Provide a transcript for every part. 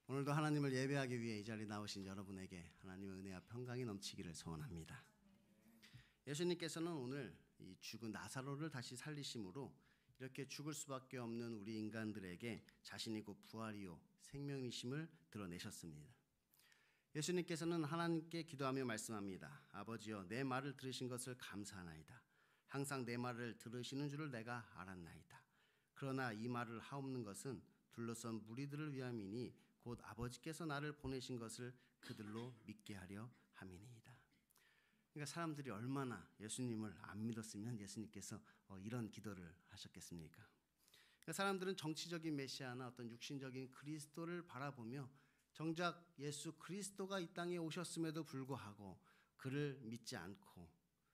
오늘도 하나님을 예배하기 위해 이 자리에 나오신 여러분에게 하나님의 은혜와 평강이 넘치기를 소원합니다. 예수님께서는 오늘 이 죽은 나사로를 다시 살리심으로 이렇게 죽을 수밖에 없는 우리 인간들에게 자신이 곧 부활이요 생명이심을 드러내셨습니다. 예수님께서는 하나님께 기도하며 말씀합니다. 아버지여, 내 말을 들으신 것을 감사하나이다. 항상 내 말을 들으시는 줄을 내가 알았나이다. 그러나 이 말을 하옵는 것은 둘러선 무리들을 위함이니 곧 아버지께서 나를 보내신 것을 그들로 믿게 하려 함이니이다. 그러니까 사람들이 얼마나 예수님을 안 믿었으면 예수님께서 이런 기도를 하셨겠습니까? 그러니까 사람들은 정치적인 메시아나 어떤 육신적인 그리스도를 바라보며 정작 예수 그리스도가 이 땅에 오셨음에도 불구하고 그를 믿지 않고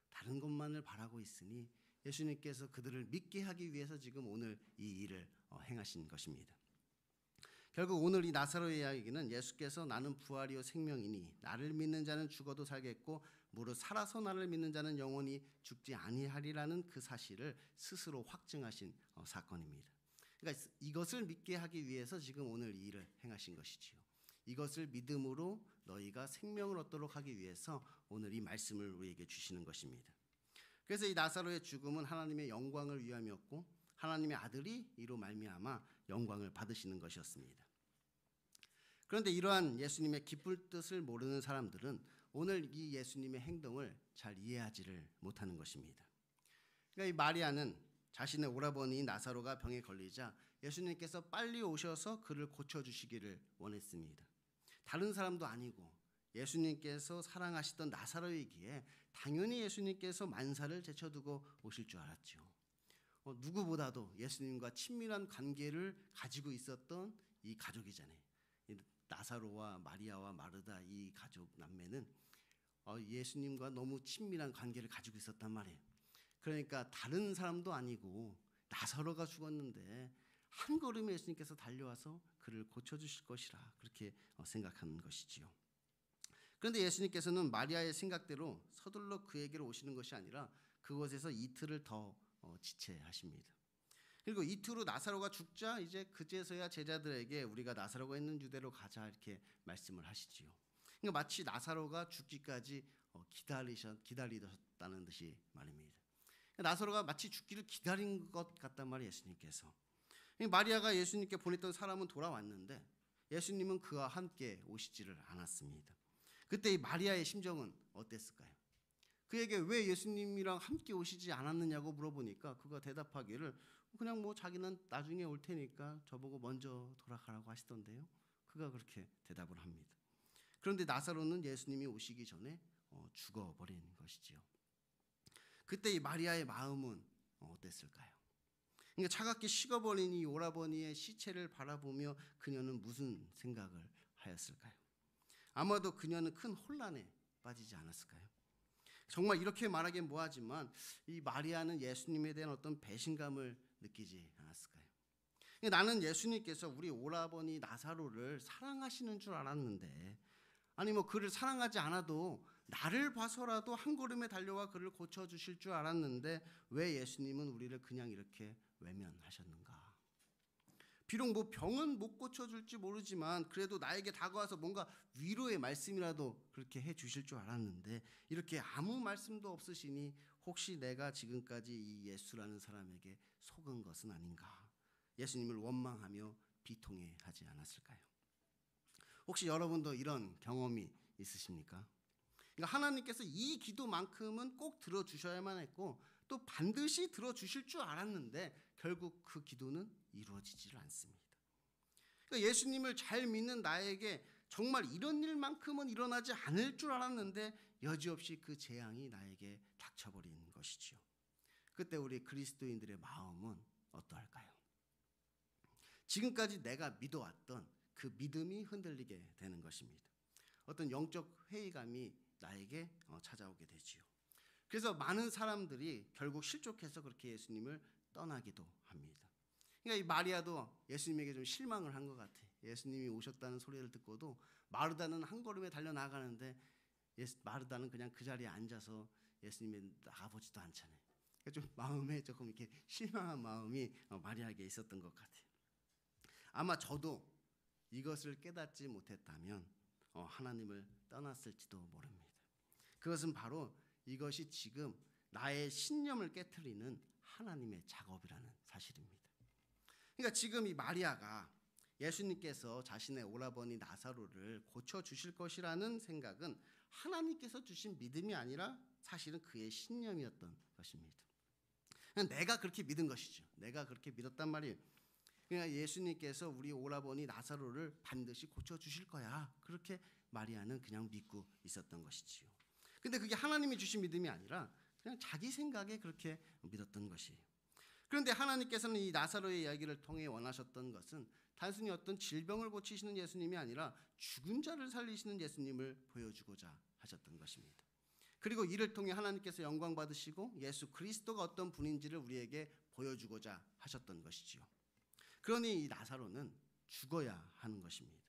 다른 것만을 바라고 있으니 예수님께서 그들을 믿게 하기 위해서 지금 오늘 이 일을 행하신 것입니다. 결국 오늘 이 나사로의 이야기는 예수께서 나는 부활이요 생명이니 나를 믿는 자는 죽어도 살겠고 무릇 살아서 나를 믿는 자는 영원히 죽지 아니하리라는 그 사실을 스스로 확증하신 사건입니다. 그러니까 이것을 믿게 하기 위해서 지금 오늘 이 일을 행하신 것이지요. 이것을 믿음으로 너희가 생명을 얻도록 하기 위해서 오늘 이 말씀을 우리에게 주시는 것입니다. 그래서 이 나사로의 죽음은 하나님의 영광을 위함이었고 하나님의 아들이 이로 말미암아 영광을 받으시는 것이었습니다. 그런데 이러한 예수님의 기쁠 뜻을 모르는 사람들은 오늘 이 예수님의 행동을 잘 이해하지를 못하는 것입니다. 그러니까 이 마리아는 자신의 오라버니 나사로가 병에 걸리자 예수님께서 빨리 오셔서 그를 고쳐주시기를 원했습니다. 다른 사람도 아니고 예수님께서 사랑하시던 나사로이기에 당연히 예수님께서 만사를 제쳐두고 오실 줄 알았죠. 누구보다도 예수님과 친밀한 관계를 가지고 있었던 이 가족이잖아요. 나사로와 마리아와 마르다 이 가족 남매는 예수님과 너무 친밀한 관계를 가지고 있었단 말이에요. 그러니까 다른 사람도 아니고 나사로가 죽었는데 한 걸음에 예수님께서 달려와서 그를 고쳐주실 것이라 그렇게 생각하는 것이지요. 그런데 예수님께서는 마리아의 생각대로 서둘러 그에게로 오시는 것이 아니라 그곳에서 이틀을 더 지체하십니다. 그리고 이틀 후 나사로가 죽자 이제 그제서야 제자들에게 우리가 나사로가 있는 유대로 가자 이렇게 말씀을 하시지요. 그러니까 마치 나사로가 죽기까지 기다리셨다는 듯이 말입니다. 나사로가 마치 죽기를 기다린 것 같단 말이에요. 예수님께서. 마리아가 예수님께 보냈던 사람은 돌아왔는데 예수님은 그와 함께 오시지를 않았습니다. 그때 이 마리아의 심정은 어땠을까요? 그에게 왜 예수님이랑 함께 오시지 않았느냐고 물어보니까 그가 대답하기를 그냥 뭐 자기는 나중에 올 테니까 저보고 먼저 돌아가라고 하시던데요. 그가 그렇게 대답을 합니다. 그런데 나사로는 예수님이 오시기 전에 죽어버린 것이지요. 그때 이 마리아의 마음은 어땠을까요? 그러니까 차갑게 식어버린 이 오라버니의 시체를 바라보며 그녀는 무슨 생각을 하였을까요? 아마도 그녀는 큰 혼란에 빠지지 않았을까요? 정말 이렇게 말하기엔 뭐하지만 이 마리아는 예수님에 대한 어떤 배신감을 느끼지 않았을까요? 나는 예수님께서 우리 오라버니 나사로를 사랑하시는 줄 알았는데 아니 뭐 그를 사랑하지 않아도 나를 봐서라도 한 걸음에 달려와 그를 고쳐주실 줄 알았는데 왜 예수님은 우리를 그냥 이렇게 외면하셨는가? 비록 뭐 병은 못 고쳐줄지 모르지만 그래도 나에게 다가와서 뭔가 위로의 말씀이라도 그렇게 해주실 줄 알았는데 이렇게 아무 말씀도 없으시니 혹시 내가 지금까지 이 예수라는 사람에게 속은 것은 아닌가? 예수님을 원망하며 비통해하지 않았을까요? 혹시 여러분도 이런 경험이 있으십니까? 그러니까 하나님께서 이 기도만큼은 꼭 들어주셔야만 했고 또 반드시 들어주실 줄 알았는데 결국 그 기도는 이루어지지를 않습니다. 그러니까 예수님을 잘 믿는 나에게 정말 이런 일만큼은 일어나지 않을 줄 알았는데 여지없이 그 재앙이 나에게 닥쳐버린 것이지요. 그때 우리 그리스도인들의 마음은 어떠할까요? 지금까지 내가 믿어왔던 그 믿음이 흔들리게 되는 것입니다. 어떤 영적 회의감이 나에게 찾아오게 되지요. 그래서 많은 사람들이 결국 실족해서 그렇게 예수님을 떠나기도 합니다. 그러니까 이 마리아도 예수님에게 좀 실망을 한 것 같아. 예수님이 오셨다는 소리를 듣고도 마르다는 한 걸음에 달려나가는데 마르다는 그냥 그 자리에 앉아서 예수님이 나가보지도 않잖아요. 그러니까 좀 마음에 조금 이렇게 실망한 마음이 마리아에게 있었던 것 같아요. 아마 저도 이것을 깨닫지 못했다면 하나님을 떠났을지도 모릅니다. 그것은 바로 이것이 지금 나의 신념을 깨트리는 하나님의 작업이라는 사실입니다. 그러니까 지금 이 마리아가 예수님께서 자신의 오라버니 나사로를 고쳐주실 것이라는 생각은 하나님께서 주신 믿음이 아니라 사실은 그의 신념이었던 것입니다. 내가 그렇게 믿은 것이죠. 내가 그렇게 믿었단 말이에요. 그러니까 예수님께서 우리 오라버니 나사로를 반드시 고쳐주실 거야. 그렇게 마리아는 그냥 믿고 있었던 것이지요. 근데 그게 하나님이 주신 믿음이 아니라 그냥 자기 생각에 그렇게 믿었던 것이에요. 그런데 하나님께서는 이 나사로의 이야기를 통해 원하셨던 것은 단순히 어떤 질병을 고치시는 예수님이 아니라 죽은 자를 살리시는 예수님을 보여주고자 하셨던 것입니다. 그리고 이를 통해 하나님께서 영광 받으시고 예수 그리스도가 어떤 분인지를 우리에게 보여주고자 하셨던 것이지요. 그러니 이 나사로는 죽어야 하는 것입니다.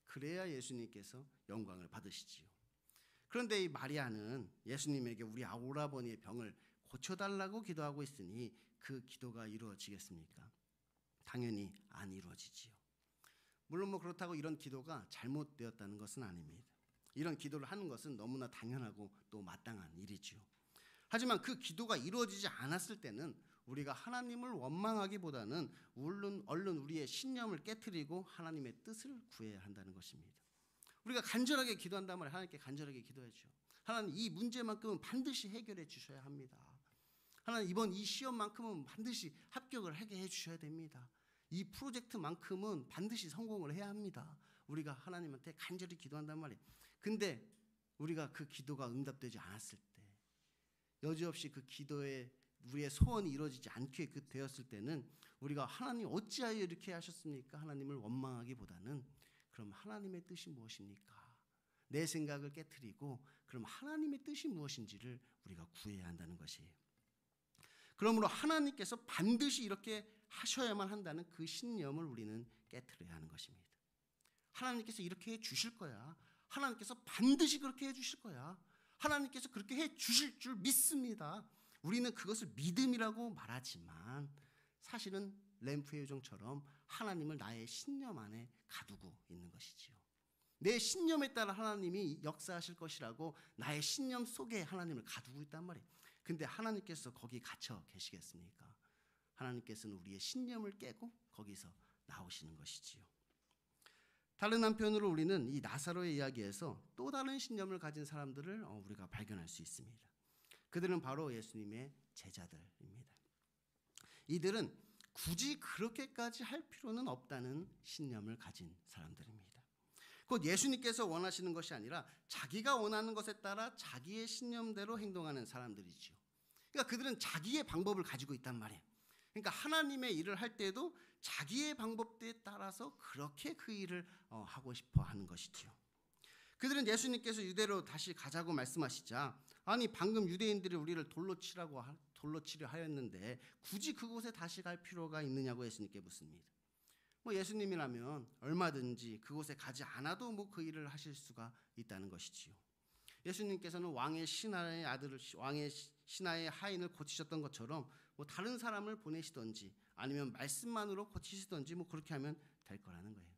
그래야 예수님께서 영광을 받으시지요. 그런데 이 마리아는 예수님에게 우리 오라버니의 병을 고쳐달라고 기도하고 있으니 그 기도가 이루어지겠습니까? 당연히 안 이루어지지요. 물론 그렇다고 이런 기도가 잘못되었다는 것은 아닙니다. 이런 기도를 하는 것은 너무나 당연하고 또 마땅한 일이지요. 하지만 그 기도가 이루어지지 않았을 때는 우리가 하나님을 원망하기보다는 얼른 우리의 신념을 깨트리고 하나님의 뜻을 구해야 한다는 것입니다. 우리가 간절하게 기도한단 말이에요. 하나님께 간절하게 기도해야죠. 하나님 이 문제만큼은 반드시 해결해 주셔야 합니다. 하나님 이번 이 시험만큼은 반드시 합격을 하게 해주셔야 됩니다. 이 프로젝트만큼은 반드시 성공을 해야 합니다. 우리가 하나님한테 간절히 기도한단 말이에요. 근데 우리가 그 기도가 응답되지 않았을 때, 여지없이 그 기도에 우리의 소원이 이루어지지 않게 되었을 때는 우리가 하나님 어찌하여 이렇게 하셨습니까? 하나님을 원망하기보다는 그럼 하나님의 뜻이 무엇입니까? 내 생각을 깨트리고 그럼 하나님의 뜻이 무엇인지를 우리가 구해야 한다는 것이에요. 그러므로 하나님께서 반드시 이렇게 하셔야만 한다는 그 신념을 우리는 깨트려야 하는 것입니다. 하나님께서 이렇게 해 주실 거야. 하나님께서 반드시 그렇게 해 주실 거야. 하나님께서 그렇게 해 주실 줄 믿습니다. 우리는 그것을 믿음이라고 말하지만 사실은 램프의 요정처럼 하나님을 나의 신념 안에 가두고 있는 것이지요. 내 신념에 따라 하나님이 역사하실 것이라고 나의 신념 속에 하나님을 가두고 있단 말이에요. 근데 하나님께서 거기 갇혀 계시겠습니까? 하나님께서는 우리의 신념을 깨고 거기서 나오시는 것이지요. 다른 한편으로 우리는 이 나사로의 이야기에서 또 다른 신념을 가진 사람들을 우리가 발견할 수 있습니다. 그들은 바로 예수님의 제자들입니다. 이들은 굳이 그렇게까지 할 필요는 없다는 신념을 가진 사람들입니다. 곧 예수님께서 원하시는 것이 아니라 자기가 원하는 것에 따라 자기의 신념대로 행동하는 사람들이지요. 그러니까 그들은 자기의 방법을 가지고 있단 말이에요. 그러니까 하나님의 일을 할 때도 자기의 방법에 따라서 그렇게 그 일을 하고 싶어 하는 것이지요. 그들은 예수님께서 유대로 다시 가자고 말씀하시자 아니 방금 유대인들이 우리를 돌로 치려 하였는데 굳이 그곳에 다시 갈 필요가 있느냐고 예수님께 묻습니다. 예수님이라면 얼마든지 그곳에 가지 않아도 그 일을 하실 수가 있다는 것이지요. 예수님께서는 왕의 신하의 하인을 고치셨던 것처럼 다른 사람을 보내시든지 아니면 말씀만으로 고치시든지 그렇게 하면 될 거라는 거예요.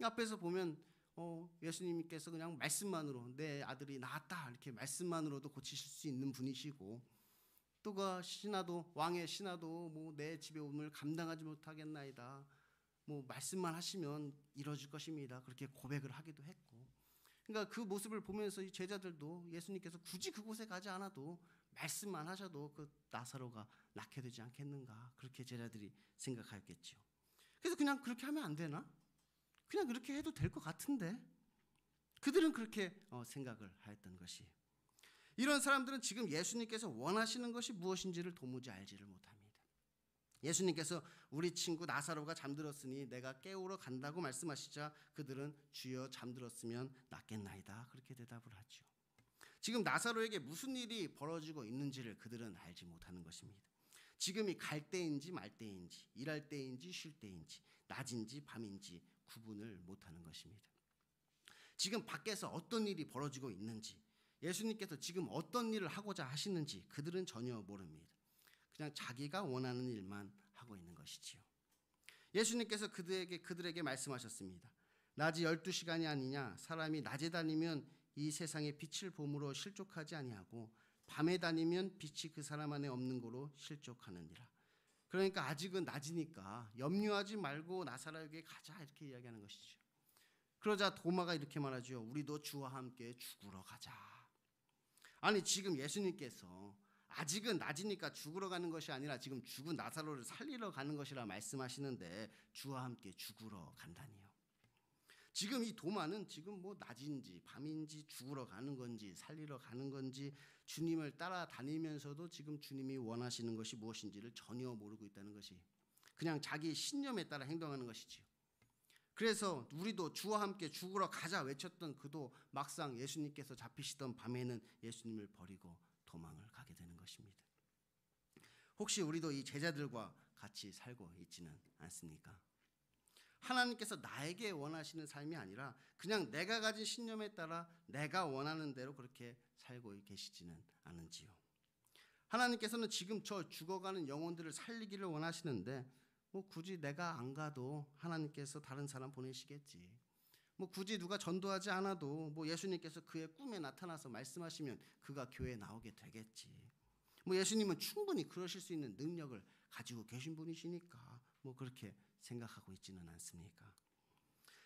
앞에서 보면 예수님께서 그냥 말씀만으로 내 아들이 나았다 이렇게 말씀만으로도 고치실 수 있는 분이시고 또 그 신하도 왕의 신하도 내 집의 오늘 감당하지 못하겠나이다. 말씀만 하시면 이루어질 것입니다. 그렇게 고백을 하기도 했고, 그러니까 그 모습을 보면서 이 제자들도 예수님께서 굳이 그곳에 가지 않아도 말씀만 하셔도 그 나사로가 낫게 되지 않겠는가 그렇게 제자들이 생각하였겠죠. 그래서 그냥 그렇게 하면 안 되나? 그냥 그렇게 해도 될 것 같은데 그들은 그렇게 생각을 하였던 것이에요. 이런 사람들은 지금 예수님께서 원하시는 것이 무엇인지를 도무지 알지를 못합니다. 예수님께서 우리 친구 나사로가 잠들었으니 내가 깨우러 간다고 말씀하시자 그들은 주여 잠들었으면 낫겠나이다 그렇게 대답을 하죠. 지금 나사로에게 무슨 일이 벌어지고 있는지를 그들은 알지 못하는 것입니다. 지금이 갈 때인지 말 때인지 일할 때인지 쉴 때인지 낮인지 밤인지 구분을 못하는 것입니다. 지금 밖에서 어떤 일이 벌어지고 있는지 예수님께서 지금 어떤 일을 하고자 하시는지 그들은 전혀 모릅니다. 그냥 자기가 원하는 일만 하고 있는 것이지요. 예수님께서 그들에게 말씀하셨습니다. 낮이 12시간이 아니냐? 사람이 낮에 다니면 이 세상의 빛을 봄으로 실족하지 아니하고 밤에 다니면 빛이 그 사람 안에 없는 거로 실족하느니라. 그러니까 아직은 낮이니까 염려하지 말고 나사로에게 가자, 이렇게 이야기하는 것이죠. 그러자 도마가 이렇게 말하죠. 우리도 주와 함께 죽으러 가자. 아니, 지금 예수님께서 아직은 낮이니까 죽으러 가는 것이 아니라 지금 죽은 나사로를 살리러 가는 것이라 말씀하시는데 주와 함께 죽으러 간다니요. 지금 이 도마는 지금 뭐 낮인지 밤인지 죽으러 가는 건지 살리러 가는 건지 주님을 따라다니면서도 지금 주님이 원하시는 것이 무엇인지를 전혀 모르고 있다는 것이, 그냥 자기 신념에 따라 행동하는 것이지요. 그래서 우리도 주와 함께 죽으러 가자 외쳤던 그도 막상 예수님께서 잡히시던 밤에는 예수님을 버리고 도망을 가게 되는 것입니다. 혹시 우리도 이 제자들과 같이 살고 있지는 않습니까? 하나님께서 나에게 원하시는 삶이 아니라 그냥 내가 가진 신념에 따라 내가 원하는 대로 그렇게 살고 계시지는 않은지요. 하나님께서는 지금 저 죽어가는 영혼들을 살리기를 원하시는데 뭐 굳이 내가 안 가도 하나님께서 다른 사람 보내시겠지. 뭐 굳이 누가 전도하지 않아도 뭐 예수님께서 그의 꿈에 나타나서 말씀하시면 그가 교회에 나오게 되겠지. 뭐 예수님은 충분히 그러실 수 있는 능력을 가지고 계신 분이시니까 뭐 그렇게 생각하고 있지는 않습니까?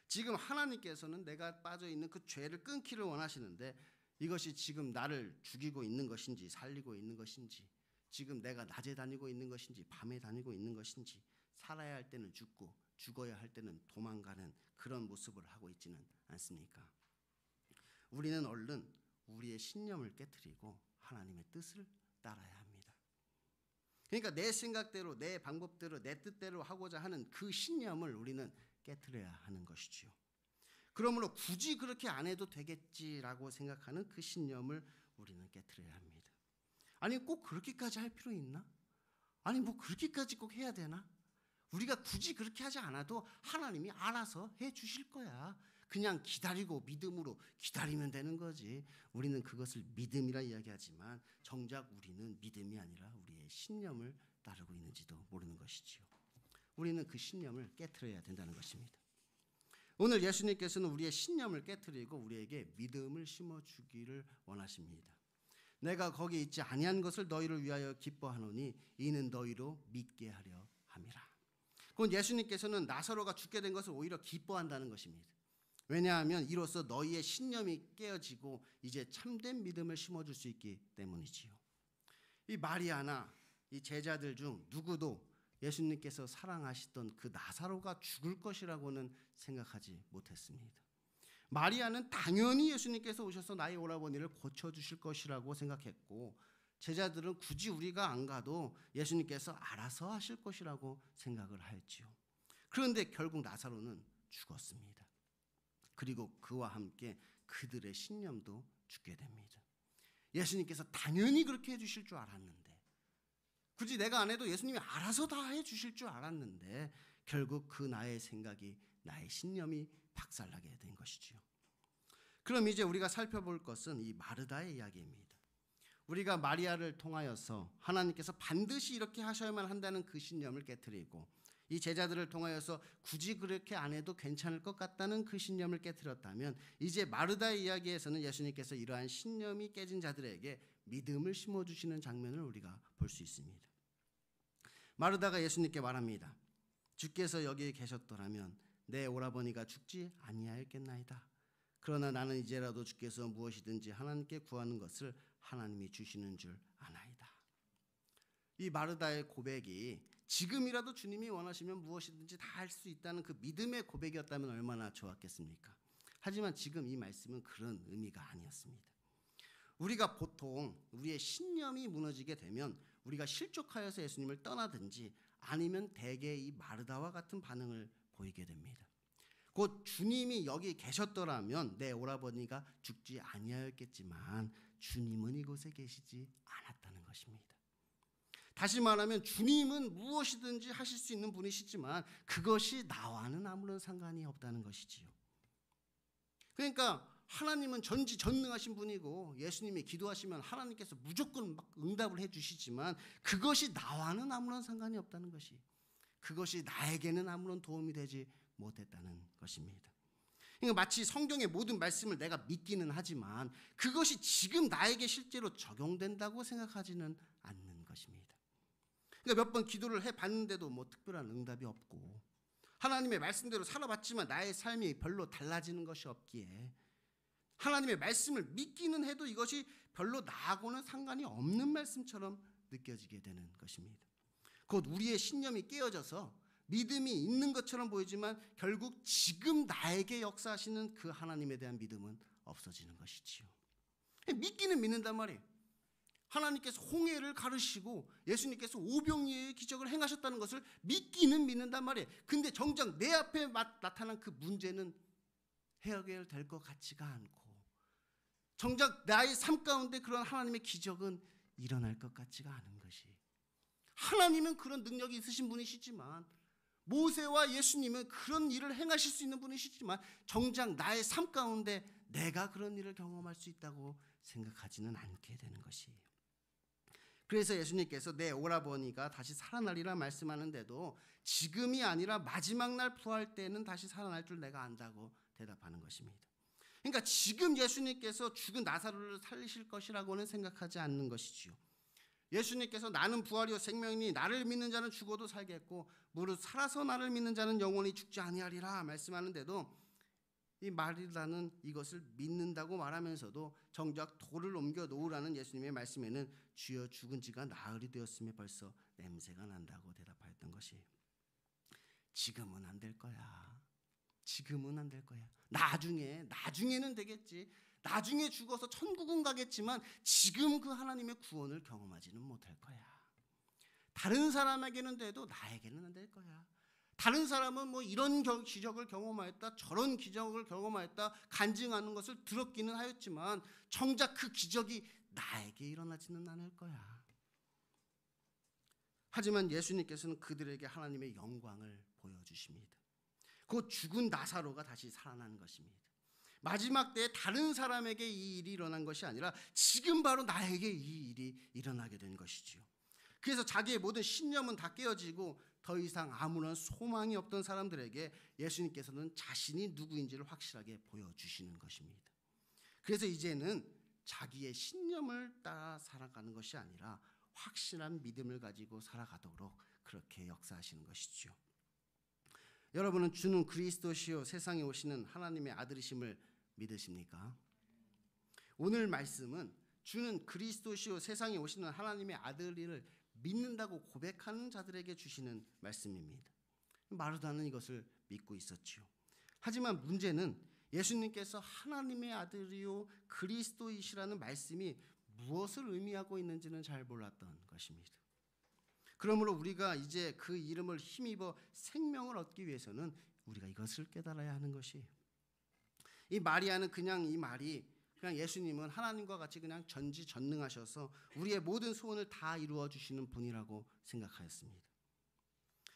지금 하나님께서는 내가 빠져 있는 그 죄를 끊기를 원하시는데 이것이 지금 나를 죽이고 있는 것인지 살리고 있는 것인지, 지금 내가 낮에 다니고 있는 것인지 밤에 다니고 있는 것인지, 살아야 할 때는 죽고 죽어야 할 때는 도망가는 그런 모습을 하고 있지는 않습니까? 우리는 얼른 우리의 신념을 깨트리고 하나님의 뜻을 따라야 합니다. 그러니까 내 생각대로 내 방법대로 내 뜻대로 하고자 하는 그 신념을 우리는 깨트려야 하는 것이지요. 그러므로 굳이 그렇게 안 해도 되겠지라고 생각하는 그 신념을 우리는 깨트려야 합니다. 아니, 꼭 그렇게까지 할 필요 있나? 아니, 뭐 그렇게까지 꼭 해야 되나? 우리가 굳이 그렇게 하지 않아도 하나님이 알아서 해 주실 거야. 그냥 기다리고 믿음으로 기다리면 되는 거지. 우리는 그것을 믿음이라 이야기하지만 정작 우리는 믿음이 아니라 우리의 신념을 따르고 있는지도 모르는 것이지요. 우리는 그 신념을 깨트려야 된다는 것입니다. 오늘 예수님께서는 우리의 신념을 깨트리고 우리에게 믿음을 심어주기를 원하십니다. 내가 거기 있지 아니한 것을 너희를 위하여 기뻐하노니 이는 너희로 믿게 하려 함이라. 그건 예수님께서는 나사로가 죽게 된 것을 오히려 기뻐한다는 것입니다. 왜냐하면 이로써 너희의 신념이 깨어지고 이제 참된 믿음을 심어줄 수 있기 때문이지요. 이 마리아나 이 제자들 중 누구도 예수님께서 사랑하시던 그 나사로가 죽을 것이라고는 생각하지 못했습니다. 마리아는 당연히 예수님께서 오셔서 나의 오라버니를 고쳐주실 것이라고 생각했고, 제자들은 굳이 우리가 안 가도 예수님께서 알아서 하실 것이라고 생각을 하였지요. 그런데 결국 나사로는 죽었습니다. 그리고 그와 함께 그들의 신념도 죽게 됩니다. 예수님께서 당연히 그렇게 해주실 줄 알았는데, 굳이 내가 안 해도 예수님이 알아서 다 해주실 줄 알았는데 결국 그 나의 생각이, 나의 신념이 박살나게 된 것이지요. 그럼 이제 우리가 살펴볼 것은 이 마르다의 이야기입니다. 우리가 마리아를 통하여서 하나님께서 반드시 이렇게 하셔야만 한다는 그 신념을 깨트리고, 이 제자들을 통하여서 굳이 그렇게 안 해도 괜찮을 것 같다는 그 신념을 깨트렸다면, 이제 마르다의 이야기에서는 예수님께서 이러한 신념이 깨진 자들에게 믿음을 심어주시는 장면을 우리가 볼 수 있습니다. 마르다가 예수님께 말합니다. 주께서 여기 계셨더라면 내 오라버니가 죽지 아니하였겠나이다. 그러나 나는 이제라도 주께서 무엇이든지 하나님께 구하는 것을 하나님이 주시는 줄 아나이다. 이 마르다의 고백이 지금이라도 주님이 원하시면 무엇이든지 다 할 수 있다는 그 믿음의 고백이었다면 얼마나 좋았겠습니까? 하지만 지금 이 말씀은 그런 의미가 아니었습니다. 우리가 보통 우리의 신념이 무너지게 되면 우리가 실족하여서 예수님을 떠나든지 아니면 대개 이 마르다와 같은 반응을 보이게 됩니다. 곧 주님이 여기 계셨더라면 내 오라버니가 죽지 아니하였겠지만 주님은 이곳에 계시지 않았다는 것입니다. 다시 말하면 주님은 무엇이든지 하실 수 있는 분이시지만 그것이 나와는 아무런 상관이 없다는 것이지요. 그러니까 하나님은 전지전능하신 분이고 예수님이 기도하시면 하나님께서 무조건 막 응답을 해주시지만 그것이 나와는 아무런 상관이 없다는 것이, 그것이 나에게는 아무런 도움이 되지 못했다는 것입니다. 그러니까 마치 성경의 모든 말씀을 내가 믿기는 하지만 그것이 지금 나에게 실제로 적용된다고 생각하지는 않는 것입니다. 그러니까 몇 번 기도를 해봤는데도 뭐 특별한 응답이 없고 하나님의 말씀대로 살아봤지만 나의 삶이 별로 달라지는 것이 없기에 하나님의 말씀을 믿기는 해도 이것이 별로 나하고는 상관이 없는 말씀처럼 느껴지게 되는 것입니다. 곧 우리의 신념이 깨어져서 믿음이 있는 것처럼 보이지만 결국 지금 나에게 역사하시는 그 하나님에 대한 믿음은 없어지는 것이지요. 믿기는 믿는단 말이에요. 하나님께서 홍해를 가르시고 예수님께서 오병이어의 기적을 행하셨다는 것을 믿기는 믿는단 말이에요. 근데 정작 내 앞에 나타난 그 문제는 해결될 것 같지가 않고 정작 나의 삶 가운데 그런 하나님의 기적은 일어날 것 같지가 않은 것이, 하나님은 그런 능력이 있으신 분이시지만 모세와 예수님은 그런 일을 행하실 수 있는 분이시지만 정작 나의 삶 가운데 내가 그런 일을 경험할 수 있다고 생각하지는 않게 되는 것이에요. 그래서 예수님께서 내 오라버니가 다시 살아나리라 말씀하는데도 지금이 아니라 마지막 날 부활 때는 다시 살아날 줄 내가 안다고 대답하는 것입니다. 그러니까 지금 예수님께서 죽은 나사로를 살리실 것이라고는 생각하지 않는 것이지요. 예수님께서 나는 부활이요 생명이니 나를 믿는 자는 죽어도 살겠고 무릇 살아서 나를 믿는 자는 영원히 죽지 아니하리라 말씀하는데도 이 말이라는 이것을 믿는다고 말하면서도 정작 돌을 옮겨 놓으라는 예수님의 말씀에는 주여 죽은 지가 나흘이 되었음에 벌써 냄새가 난다고 대답하였던 것이, 지금은 안 될 거야. 지금은 안 될 거야. 나중에는 되겠지. 나중에 죽어서 천국은 가겠지만 지금 그 하나님의 구원을 경험하지는 못할 거야. 다른 사람에게는 돼도 나에게는 안 될 거야. 다른 사람은 뭐 이런 기적을 경험하였다, 저런 기적을 경험하였다 간증하는 것을 들었기는 하였지만 정작 그 기적이 나에게 일어나지는 않을 거야. 하지만 예수님께서는 그들에게 하나님의 영광을 보여주십니다. 곧 죽은 나사로가 다시 살아난 것입니다. 마지막 때에 다른 사람에게 이 일이 일어난 것이 아니라 지금 바로 나에게 이 일이 일어나게 된 것이지요. 그래서 자기의 모든 신념은 다 깨어지고 더 이상 아무런 소망이 없던 사람들에게 예수님께서는 자신이 누구인지를 확실하게 보여주시는 것입니다. 그래서 이제는 자기의 신념을 따라 살아가는 것이 아니라 확실한 믿음을 가지고 살아가도록 그렇게 역사하시는 것이죠. 여러분은 주는 그리스도시요 세상에 오시는 하나님의 아들이심을 믿으십니까? 오늘 말씀은 주는 그리스도시요 세상에 오시는 하나님의 아들을 믿는다고 고백하는 자들에게 주시는 말씀입니다. 마르다는 이것을 믿고 있었지요. 하지만 문제는 예수님께서 하나님의 아들이요 그리스도이시라는 말씀이 무엇을 의미하고 있는지는 잘 몰랐던 것입니다. 그러므로 우리가 이제 그 이름을 힘입어 생명을 얻기 위해서는 우리가 이것을 깨달아야 하는 것이에요. 이 마리아는 이 말이 그냥 예수님은 하나님과 같이 그냥 전지전능하셔서 우리의 모든 소원을 다 이루어 주시는 분이라고 생각하였습니다.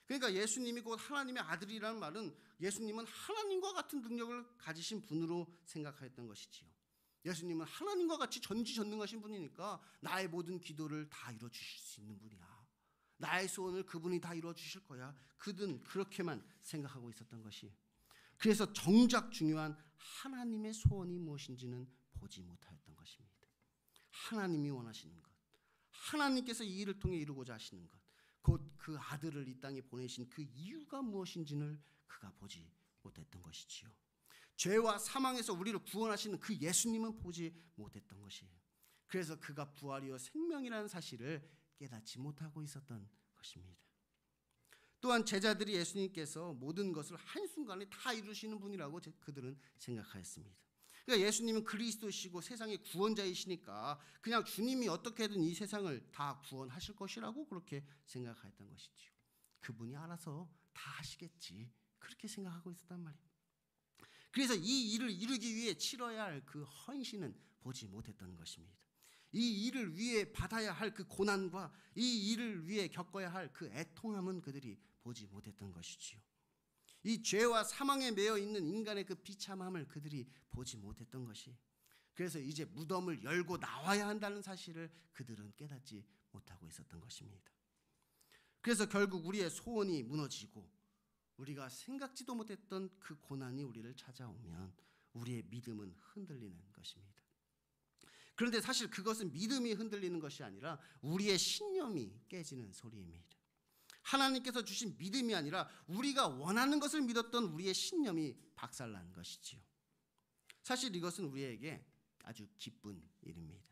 그러니까 예수님이 곧 하나님의 아들이라는 말은 예수님은 하나님과 같은 능력을 가지신 분으로 생각하였던 것이지요. 예수님은 하나님과 같이 전지전능하신 분이니까 나의 모든 기도를 다 이루어 주실 수 있는 분이야. 나의 소원을 그분이 다 이루어 주실 거야. 그든 그렇게만 생각하고 있었던 것이, 그래서 정작 중요한 하나님의 소원이 무엇인지는 보지 못하였던 것입니다. 하나님이 원하시는 것, 하나님께서 이 일을 통해 이루고자 하시는 것, 곧 그 아들을 이 땅에 보내신 그 이유가 무엇인지를 그가 보지 못했던 것이지요. 죄와 사망에서 우리를 구원하시는 그 예수님은 보지 못했던 것이에요. 그래서 그가 부활이요 생명이라는 사실을 깨닫지 못하고 있었던 것입니다. 또한 제자들이 예수님께서 모든 것을 한순간에 다 이루시는 분이라고 그들은 생각하였습니다. 그러니까 예수님은 그리스도시고 세상의 구원자이시니까 그냥 주님이 어떻게든 이 세상을 다 구원하실 것이라고 그렇게 생각하였던 것이지요. 그분이 알아서 다 하시겠지, 그렇게 생각하고 있었단 말이에요. 그래서 이 일을 이루기 위해 치러야 할 그 헌신은 보지 못했던 것입니다. 이 일을 위해 받아야 할 그 고난과 이 일을 위해 겪어야 할 그 애통함은 그들이 보지 못했던 것이지요. 이 죄와 사망에 매여 있는 인간의 그 비참함을 그들이 보지 못했던 것이, 그래서 이제 무덤을 열고 나와야 한다는 사실을 그들은 깨닫지 못하고 있었던 것입니다. 그래서 결국 우리의 소원이 무너지고 우리가 생각지도 못했던 그 고난이 우리를 찾아오면 우리의 믿음은 흔들리는 것입니다. 그런데 사실 그것은 믿음이 흔들리는 것이 아니라 우리의 신념이 깨지는 소리입니다. 하나님께서 주신 믿음이 아니라 우리가 원하는 것을 믿었던 우리의 신념이 박살난 것이지요. 사실 이것은 우리에게 아주 기쁜 일입니다.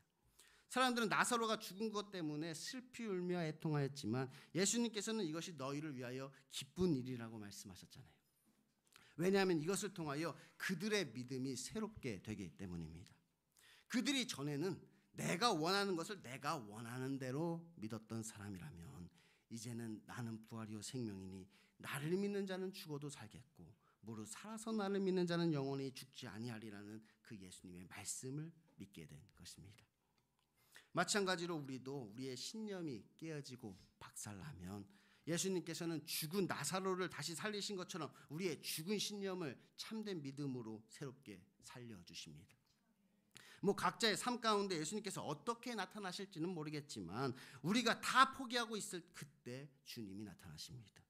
사람들은 나사로가 죽은 것 때문에 슬피 울며 애통하였지만 예수님께서는 이것이 너희를 위하여 기쁜 일이라고 말씀하셨잖아요. 왜냐하면 이것을 통하여 그들의 믿음이 새롭게 되기 때문입니다. 그들이 전에는 내가 원하는 것을 내가 원하는 대로 믿었던 사람이라면 이제는 나는 부활이요 생명이니 나를 믿는 자는 죽어도 살겠고 무릇 살아서 나를 믿는 자는 영원히 죽지 아니하리라는 그 예수님의 말씀을 믿게 된 것입니다. 마찬가지로 우리도 우리의 신념이 깨어지고 박살나면 예수님께서는 죽은 나사로를 다시 살리신 것처럼 우리의 죽은 신념을 참된 믿음으로 새롭게 살려주십니다. 각자의 삶 가운데 예수님께서 어떻게 나타나실지는 모르겠지만 우리가 다 포기하고 있을 그때 주님이 나타나십니다.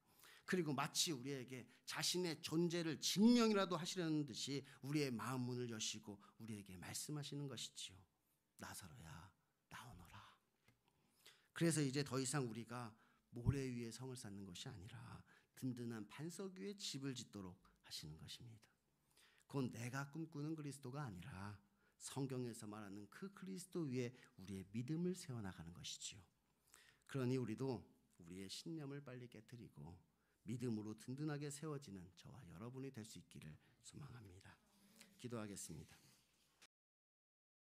그리고 마치 우리에게 자신의 존재를 증명이라도 하시려는 듯이 우리의 마음 문을 여시고 우리에게 말씀하시는 것이지요. 나사로야 나오너라. 그래서 이제 더 이상 우리가 모래 위에 성을 쌓는 것이 아니라 든든한 반석 위에 집을 짓도록 하시는 것입니다. 그건 내가 꿈꾸는 그리스도가 아니라 성경에서 말하는 그 그리스도 위에 우리의 믿음을 세워나가는 것이지요. 그러니 우리도 우리의 신념을 빨리 깨트리고 믿음으로 든든하게 세워지는 저와 여러분이 될 수 있기를 소망합니다. 기도하겠습니다.